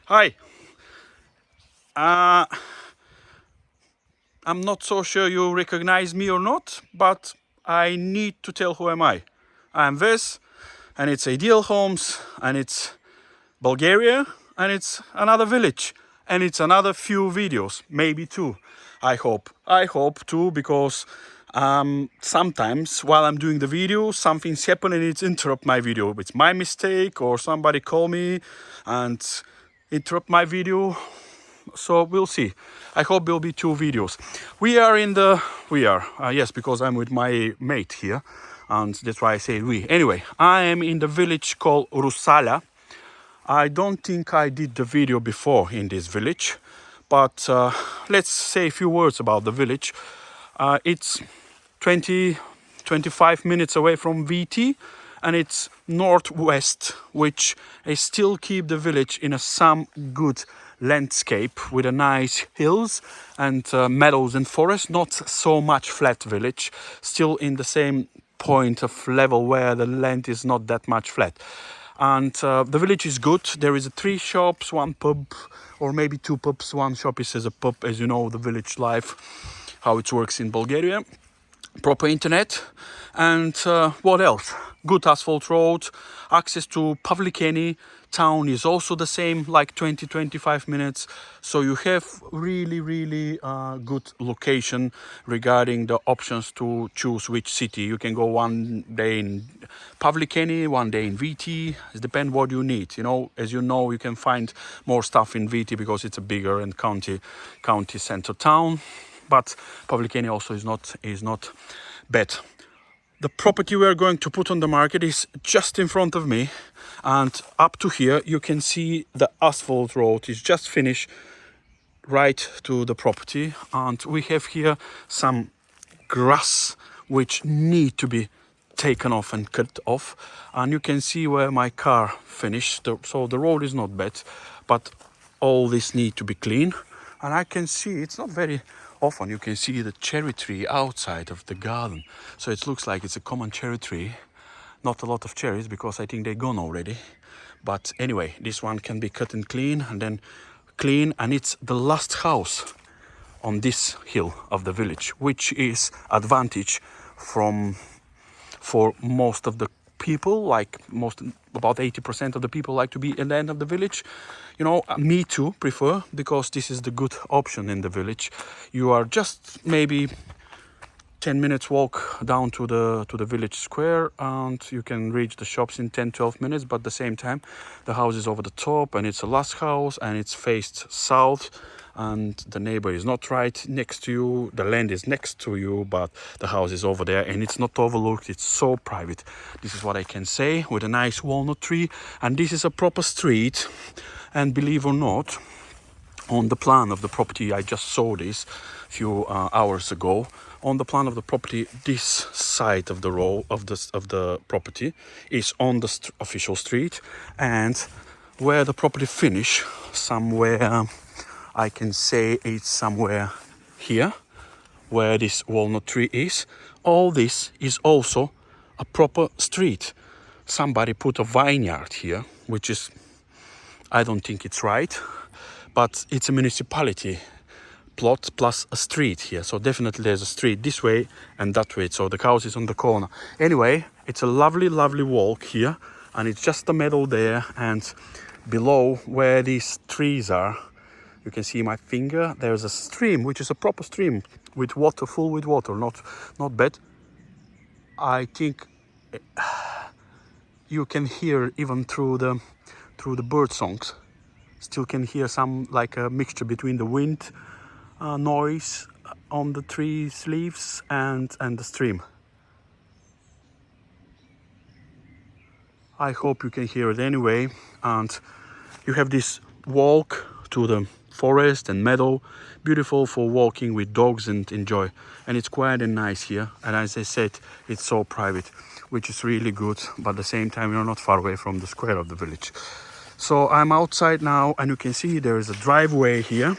Hi. Uh, I'm not so sure you recognize me or not, but I need to tell who am I. I'm Ves, and it's Ideal Homes, and it's Bulgaria, and it's another village, and it's another few videos, maybe two. I hope. I hope too, because sometimes while I'm doing the video, something's happening and it's interrupt my video. It's my mistake, or somebody call me and interrupt my video, so we'll see. I hope there'll be two videos. Yes, because I'm with my mate here, and that's why I say we. Anyway, I am in the village called Rusala. I don't think I did the video before in this village, but let's say a few words about the village. It's 25 minutes away from VT, and it's northwest, which I still keep the village in a some good landscape with a nice hills and meadows and forest. Not so much flat village, still in the same point of level where the land is not that much flat. And the village is good. There is three shops, one pub, or maybe two pubs. One shop is as a pub, as you know, the village life, how it works in Bulgaria. Proper internet, and what else? Good asphalt road, access to Pavlikeni town is also the same, like 20-25 minutes. So you have really good location regarding the options to choose which city. You can go one day in Pavlikeni, one day in VT. It depends what you need. You know, as you know, you can find more stuff in VT because it's a bigger and county center town. But Pavlikeni also is not bad. The property we are going to put on the market is just in front of me, and up to here you can see the asphalt road is just finished right to the property, and we have here some grass which need to be taken off and cut off, and you can see where my car finished. So the road is not bad, but all this need to be clean. And I can see it's not very often you can see the cherry tree outside of the garden, so it looks like it's a common cherry tree. Not a lot of cherries because I think they're gone already, but anyway, this one can be cut and clean, and then clean, and it's the last house on this hill of the village, which is advantage for most of the people, like about 80% of the people like to be in the end of the village. You know, me too prefer, because this is the good option in the village. You are just maybe 10 minutes walk down to the village square, and you can reach the shops in 10-12 minutes, but at the same time the house is over the top, and it's a last house, and it's faced south, and the neighbor is not right next to you. The land is next to you, but the house is over there, and it's not overlooked. It's so private. This is what I can say, with a nice walnut tree. And this is a proper street, and believe or not, on the plan of the property, I just saw this a few hours ago. On the plan of the property, this side of the row of the property is on the official street, and where the property finish, somewhere, I can say it's somewhere here, where this walnut tree is. All this is also a proper street. Somebody put a vineyard here, which is, I don't think it's right, but it's a municipality plot plus a street here. So definitely there's a street this way and that way. So the house is on the corner. Anyway, it's a lovely walk here, and it's just a meadow there, and below where these trees are, you can see my finger, there's a stream, which is a proper stream with water, full with water, not bad. I think you can hear even through the bird songs. Still can hear some, like a mixture between the wind noise on the trees leaves and the stream. I hope you can hear it anyway. And you have this walk to the forest and meadow, beautiful for walking with dogs and enjoy. And it's quiet and nice here, and as I said, it's so private, which is really good, but at the same time you're not far away from the square of the village. So I'm outside now, and you can see there is a driveway here,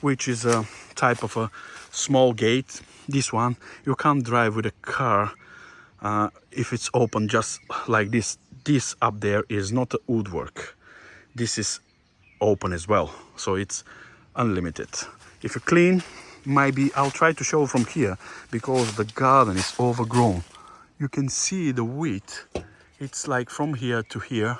which is a type of a small gate. This one you can't drive with a car if it's open just like this. This up there is not a woodwork. This is open as well, so it's unlimited. If you clean, maybe I'll try to show from here, because the garden is overgrown. You can see the width, it's like from here to here.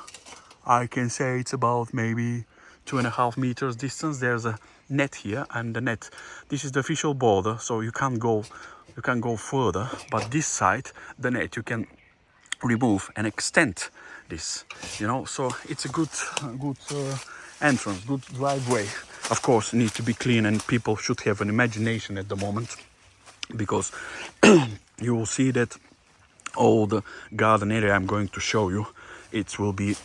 I can say it's about maybe 2.5 meters distance. There's a net here, and the net, this is the official border, so you can't go further. But this side, the net, you can remove and extend this, you know. So it's a good entrance, good driveway. Of course, need to be clean, and people should have an imagination at the moment, because you will see that all the garden area I'm going to show you, it will be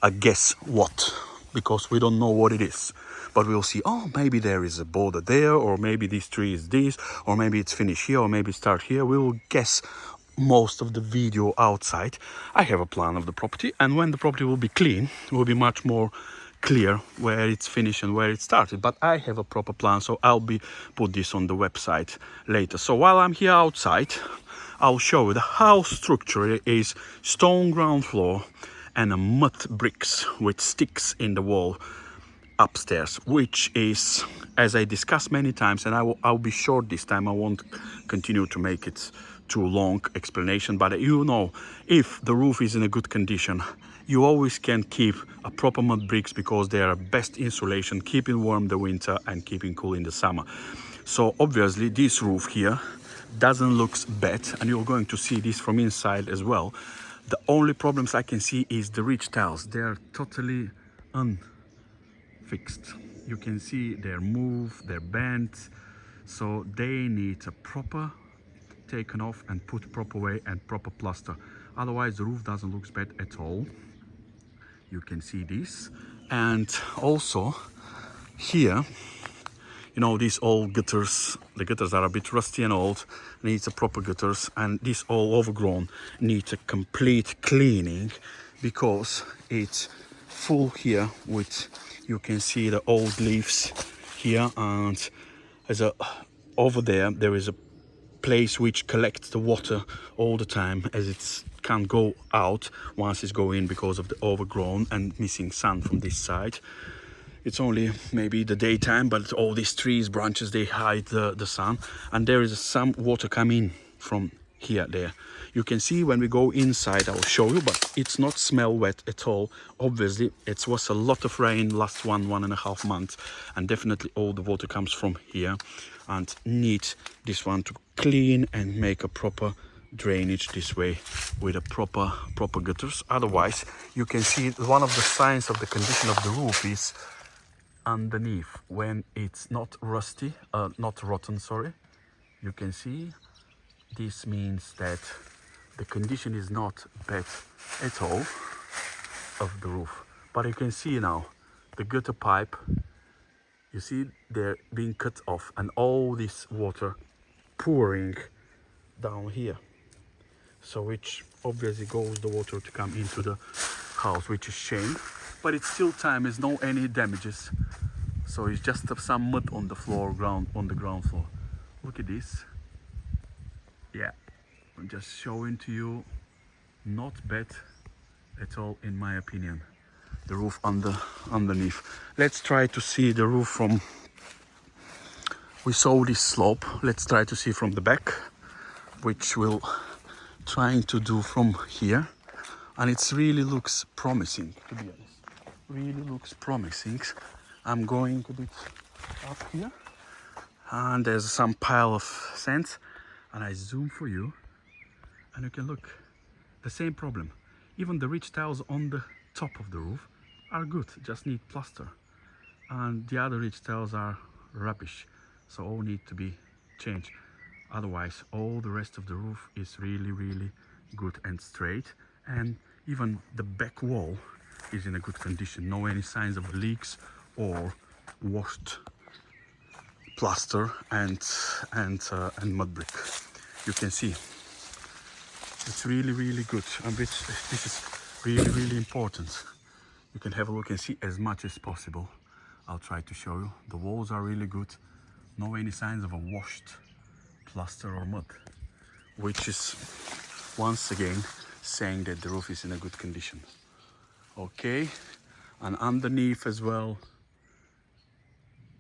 a guess what, because we don't know what it is. But we'll see, oh, maybe there is a border there, or maybe this tree is this, or maybe it's finished here, or maybe start here. We will guess most of the video outside. I have a plan of the property, and when the property will be clean, it will be much more clear where it's finished and where it started. But I have a proper plan, so I'll be put this on the website later. So while I'm here outside, I'll show you the house structure is stone ground floor and a mud bricks with sticks in the wall upstairs, which is, as I discussed many times, and I'll be short this time. I won't continue to make it too long explanation, but you know, if the roof is in a good condition, you always can keep a proper mud bricks, because they are best insulation, keeping warm the winter and keeping cool in the summer. So obviously this roof here doesn't look bad, and you're going to see this from inside as well. The only problems I can see is the ridge tiles. They are totally unfixed. You can see they're moved, they're bent, so they need a proper taken off and put proper way and proper plaster. Otherwise the roof doesn't look bad at all. You can see this. And also here, you know, these old gutters, the gutters are a bit rusty and old, needs a proper gutters, and this all overgrown needs a complete cleaning, because it's full here with, you can see the old leaves here, and as a over there is a place which collects the water all the time, as it can't go out once it's go in because of the overgrown and missing sun from this side. It's only maybe the daytime, but all these trees, branches, they hide the sun, and there is some water coming from here, there. You can see when we go inside, I'll show you, but it's not smell wet at all. Obviously, it was a lot of rain last 1.5 months, and definitely all the water comes from here, and need this one to clean and make a proper drainage this way with a proper gutters. Otherwise, you can see one of the signs of the condition of the roof is underneath, when it's not rusty, not rotten, sorry. You can see this means that the condition is not bad at all of the roof. But you can see now the gutter pipe, you see they're being cut off, and all this water pouring down here, so which obviously goes the water to come into the house, which is shame. But it's still time, is no any damages, so it's just some mud on the floor, on the ground floor. Look at this. Yeah, I'm just showing to you, not bad at all in my opinion, the roof underneath. Let's try to see the roof from, we saw this slope, let's try to see from the back, which we'll trying to do from here, and it really looks promising, to be honest. Really looks promising. I'm going a bit up here, and there's some pile of sand, and I zoom for you, and you can look, the same problem. Even the ridge tiles on the top of the roof are good, just need plaster, and the other ridge tiles are rubbish, so all need to be changed. Otherwise all the rest of the roof is really good and straight, and even the back wall is in a good condition. No any signs of leaks or washed plaster and mud brick. You can see it's really good, and which this is really important. You can have a look and see as much as possible. I'll try to show you. The walls are really good, no any signs of a washed plaster or mud, which is once again saying that the roof is in a good condition. Okay, and underneath as well,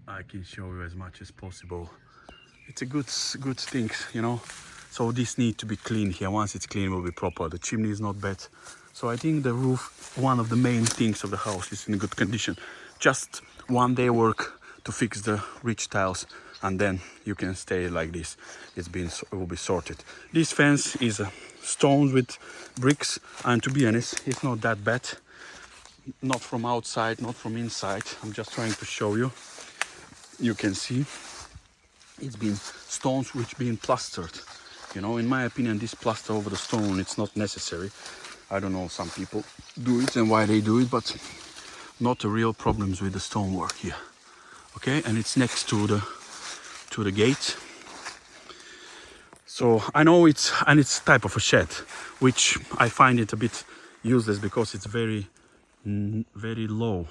I can show you as much as possible. It's a good thing, you know. So this need to be cleaned here. Once it's clean, it will be proper. The chimney is not bad. So I think the roof, one of the main things of the house, is in good condition. Just one day work to fix the ridge tiles, and then you can stay like this. It will be sorted. This fence is stones with bricks, and to be honest, it's not that bad. Not from outside, not from inside. I'm just trying to show you. You can see it's been stones which been plastered. You know, in my opinion, this plaster over the stone, it's not necessary. I don't know, some people do it and why they do it, but not the real problems with the stonework here. Okay, and it's next to the gate. So I know it's type of a shed, which I find it a bit useless because it's very low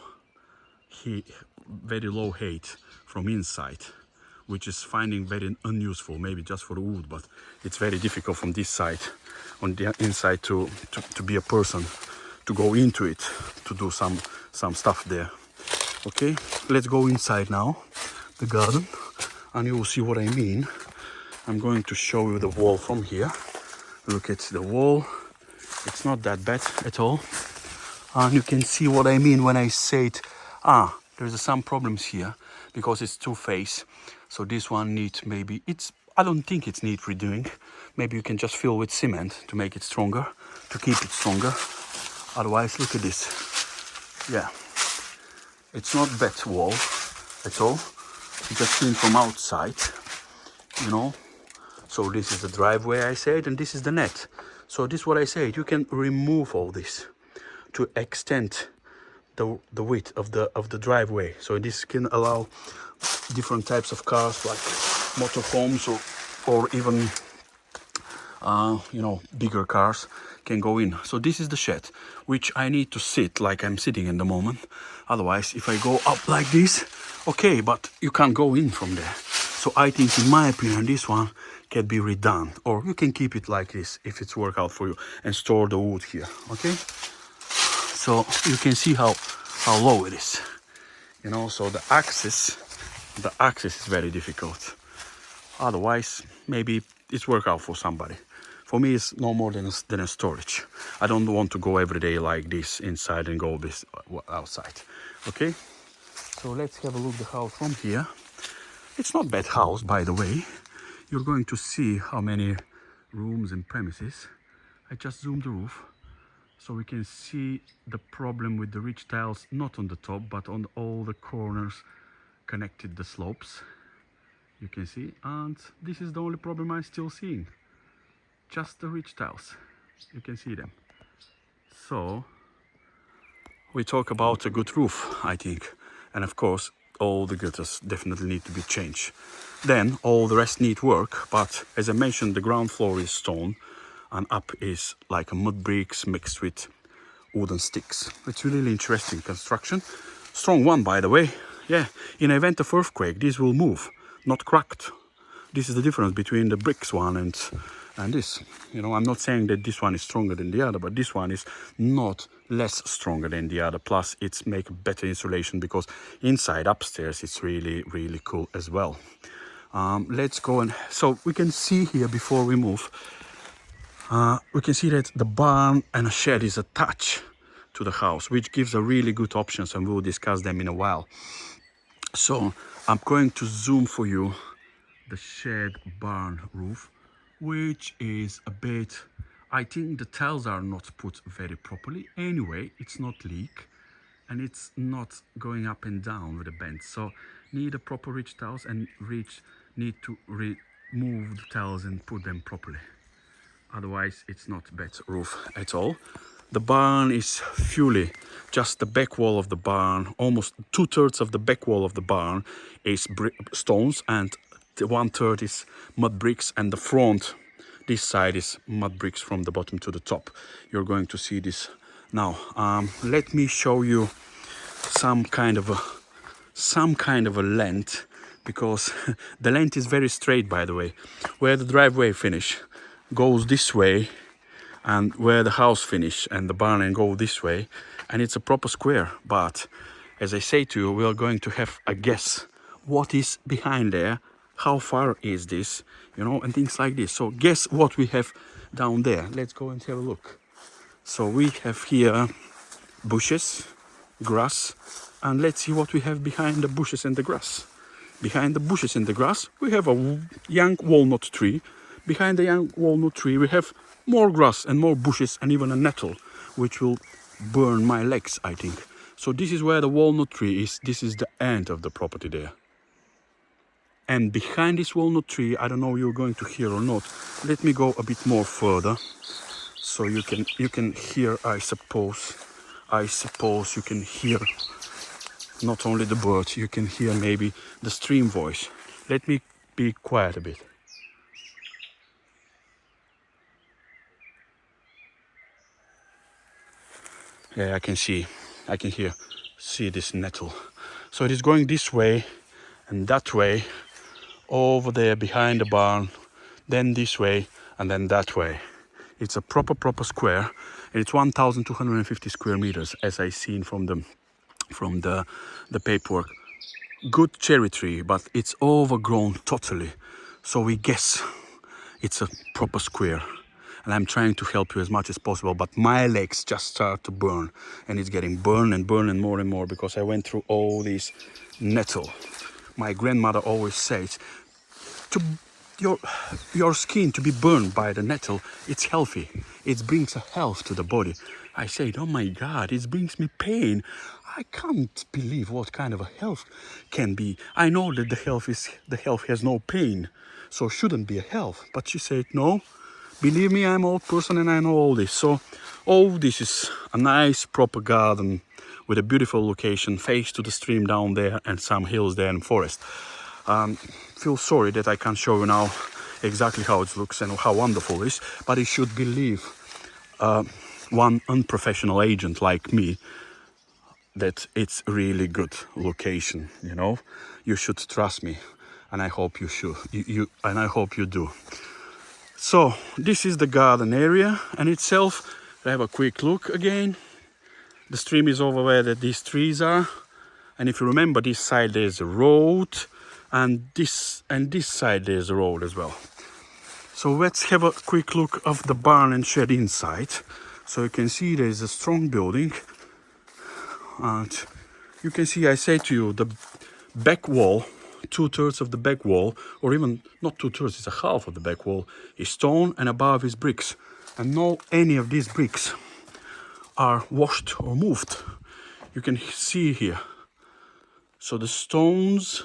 height from inside, which is finding very unuseful, maybe just for the wood, but it's very difficult from this side on the inside to be a person to go into it to do some stuff there. Okay, let's go inside now, the garden, and you will see what I mean. I'm going to show you the wall from here. Look at the wall, it's not that bad at all, and you can see what I mean when I say it. There's some problems here because it's two-phase. So this one needs maybe, I don't think it's need redoing. Maybe you can just fill with cement to make it stronger, to keep it stronger. Otherwise, look at this. Yeah, it's not bad wall at all. Just seen from outside, you know. So this is the driveway, I said, and this is the net. So this is what I said. You can remove all this to extend the width of the driveway. So this can allow different types of cars like motorhomes or even you know, bigger cars can go in. So this is the shed, which I need to sit like I'm sitting in the moment. Otherwise, if I go up like this, okay, but you can't go in from there. So I think, in my opinion, this one can be redone, or you can keep it like this if it's work out for you and store the wood here. Okay, so you can see how low it is, you know. So the access is very difficult. Otherwise, maybe it's work out for somebody. For me, it's no more than a storage. I don't want to go every day like this inside and go this outside. Okay, so let's have a look at the house from here. It's not bad house, by the way. You're going to see how many rooms and premises. I just zoomed the roof, so we can see the problem with the ridge tiles, not on the top, but on all the corners connected the slopes. You can see, and this is the only problem I'm still seeing. Just the ridge tiles. You can see them. So we talk about a good roof, I think, and of course all the gutters definitely need to be changed. Then all the rest need work, but as I mentioned, the ground floor is stone and up is like a mud bricks mixed with wooden sticks. It's really interesting construction. Strong one, by the way. Yeah, in the event of earthquake, this will move, not cracked. This is the difference between the bricks one and this. You know, I'm not saying that this one is stronger than the other, but this one is not less stronger than the other. Plus, it's make better insulation because inside upstairs it's really cool as well. Let's go, and so we can see here before we move. We can see that the barn and a shed is attached to the house, which gives a really good options, and we'll discuss them in a while. So I'm going to zoom for you the shed barn roof, which is a bit, I think the tiles are not put very properly. Anyway, it's not leak and it's not going up and down with a bend. So need a proper ridge tiles, and need to remove the tiles and put them properly. Otherwise, it's not bad roof at all. The barn is fully just the back wall of the barn. Almost 2/3 of the back wall of the barn is stones, and 1/3 is mud bricks, and the front, this side, is mud bricks from the bottom to the top. You're going to see this now. Let me show you some kind of a length, because the length is very straight, by the way. Where the driveway finish goes this way, and where the house finish and the barn and go this way, and it's a proper square. But as I say to you, we are going to have a guess what is behind there, how far is this, you know, and things like this. So guess what we have down there. Let's go and have a look. So we have here bushes, grass, and let's see what we have behind the bushes and the grass. Behind the bushes and the grass we have a young walnut tree. Behind the young walnut tree we have more grass and more bushes and even a nettle, which will burn my legs, I think. So this is where the walnut tree is. This is the end of the property there. And behind this walnut tree, I don't know you're going to hear or not. Let me go a bit more further, so you can hear. I suppose you can hear not only the birds. You can hear maybe the stream voice. Let me be quiet a bit. Yeah, I can see this nettle. So it is going this way and that way, over there behind the barn, then this way and then that way. It's a proper square, and it's 1,250 square meters, as I seen from the paperwork. Good cherry tree, but it's overgrown totally. So we guess it's a proper square. And I'm trying to help you as much as possible, but my legs just start to burn, and it's getting burn and more and more because I went through all these nettle. My grandmother always says, to your skin to be burned by the nettle, it's healthy. It brings a health to the body. I said, oh my God, it brings me pain. I can't believe what kind of a health can be. I know that the health has no pain, so shouldn't be a health. But she said, no. Believe me, I'm an old person and I know all this. So, this is a nice proper garden with a beautiful location, face to the stream down there and some hills there and forest. Feel sorry that I can't show you now exactly how it looks and how wonderful it is, but you should believe one unprofessional agent like me that it's really good location, you know. You should trust me, and I hope you should. And I hope you do. So this is the garden area and itself. I have a quick look again. The stream is over where these trees are, and if you remember, this side there's a road, and this side there's a road as well. So let's have a quick look of the barn and shed inside. So you can see there's a strong building, and you can see, I say to you, the back wall, 2/3 of the back wall, or even not 2/3, it's a half of the back wall, is stone, and above is bricks. And no any of these bricks are washed or moved. You can see here. So the stones,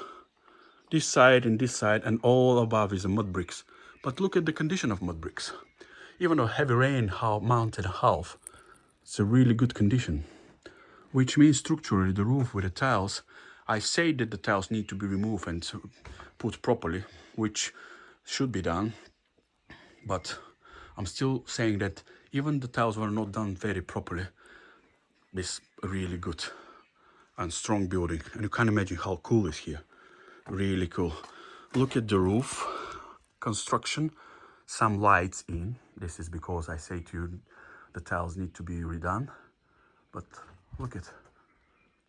this side, and all above is a mud bricks. But look at the condition of mud bricks. Even though heavy rain, month and a half, it's a really good condition. Which means structurally the roof with the tiles, I say that the tiles need to be removed and put properly, which should be done. But I'm still saying that even the tiles were not done very properly. This really good and strong building, and you can imagine how cool it is here. Really cool. Look at the roof construction, some lights in. This is because I say to you the tiles need to be redone, but look at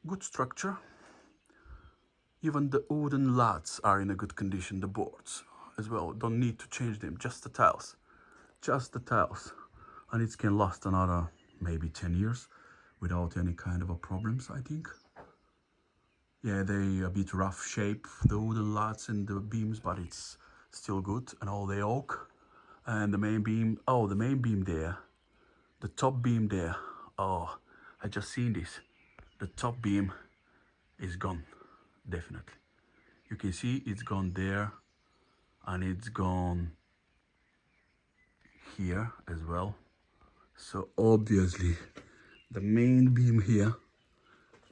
good structure. Even the wooden laths are in a good condition, the boards as well, don't need to change them, just the tiles, and it can last another maybe 10 years without any kind of a problems, I think. Yeah, they a bit rough shape, the wooden laths and the beams, but it's still good. And all the oak and the main beam. Oh, the main beam there, the top beam there. Oh, I just seen this. The top beam is gone, definitely. You can see it's gone there, and it's gone here as well. So obviously the main beam here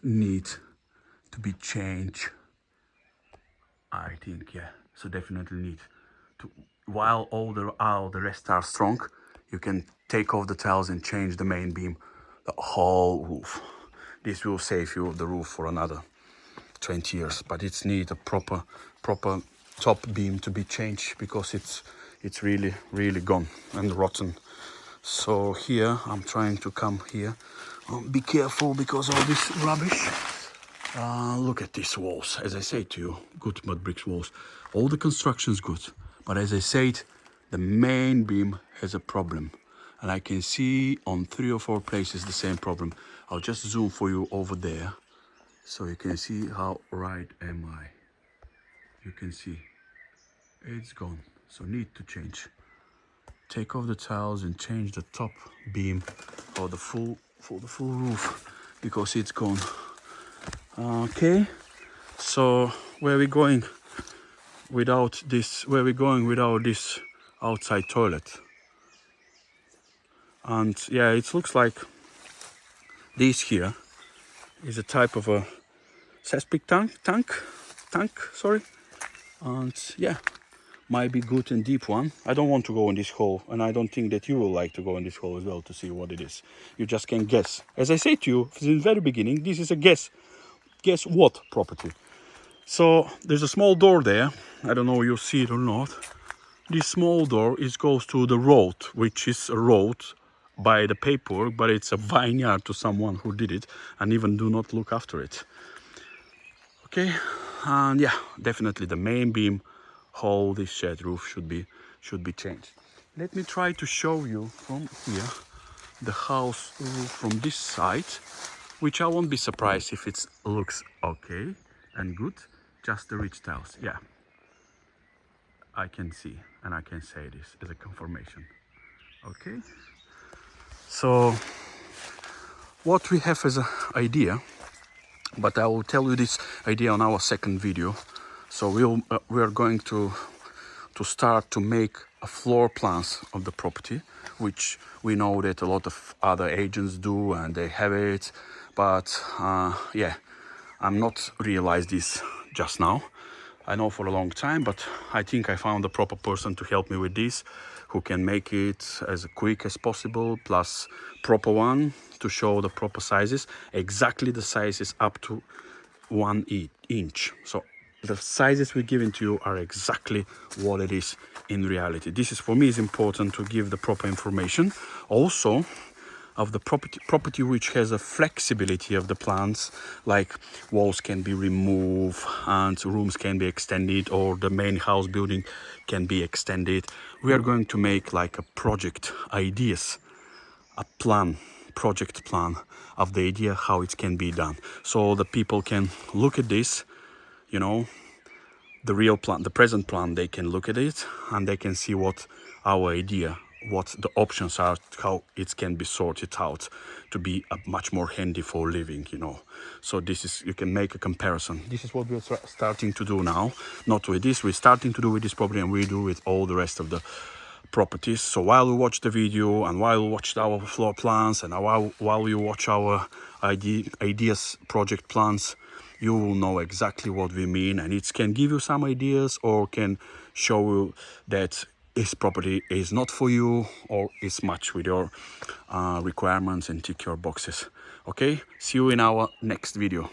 needs to be changed, I think. Yeah, so definitely need to, while all the rest are strong, you can take off the tiles and change the main beam, the whole roof. This will save you the roof for another 20 years, but it's need a proper top beam to be changed, because it's really gone and rotten. So here I'm trying to come here. Be careful because of this rubbish. Look at these walls. As I say to you, good mud bricks walls. All the construction's good, but as I said, the main beam has a problem, and I can see on 3 or 4 places the same problem. I'll just zoom for you over there, so you can see how right am I. You can see it's gone, so need to change. Take off the tiles and change the top beam for the full roof, because it's gone. Okay, so where are we going without this? Where are we going without this outside toilet? And yeah, it looks like this here is a type of a septic tank, sorry. And yeah, might be good and deep one. I don't want to go in this hole, and I don't think that you will like to go in this hole as well to see what it is. You just can guess. As I say to you from the very beginning, this is a guess what property. So there's a small door there. I don't know if you see it or not. This small door goes to the road, which is a road by the paperwork, but it's a vineyard to someone who did it and even do not look after it. Okay, and yeah, definitely the main beam, whole this shed roof should be changed. Let me try to show you from here the house roof from this side, which I won't be surprised if it looks okay and good. Just the ridge tiles, yeah, I can see, and I can say this as a confirmation. Okay, so what we have as an idea, but I will tell you this idea on our second video. So we are going to start to make a floor plans of the property, which we know that a lot of other agents do and they have it, but yeah, I'm not realized this just now. I know for a long time, but I think I found the proper person to help me with this, who can make it as quick as possible, plus proper one to show the proper sizes, exactly the sizes up to 1 inch. So the sizes we're giving to you are exactly what it is in reality. This is, for me, is important to give the proper information. Also, of the property which has a flexibility of the plans, like walls can be removed and rooms can be extended, or the main house building can be extended. We are going to make like a project ideas, a project plan of the idea how it can be done, so the people can look at this, you know, the real plan, the present plan. They can look at it and they can see what our idea, what the options are, how it can be sorted out to be much more handy for living, you know. So this is, you can make a comparison. This is what we're starting to do now. Not with this, we're starting to do with this property, and we do with all the rest of the properties. So while you watch the video, and while you watch our floor plans, and while you watch our ideas project plans, you will know exactly what we mean, and it can give you some ideas or can show you that this property is not for you or is matched with your requirements and tick your boxes. Okay, see you in our next video.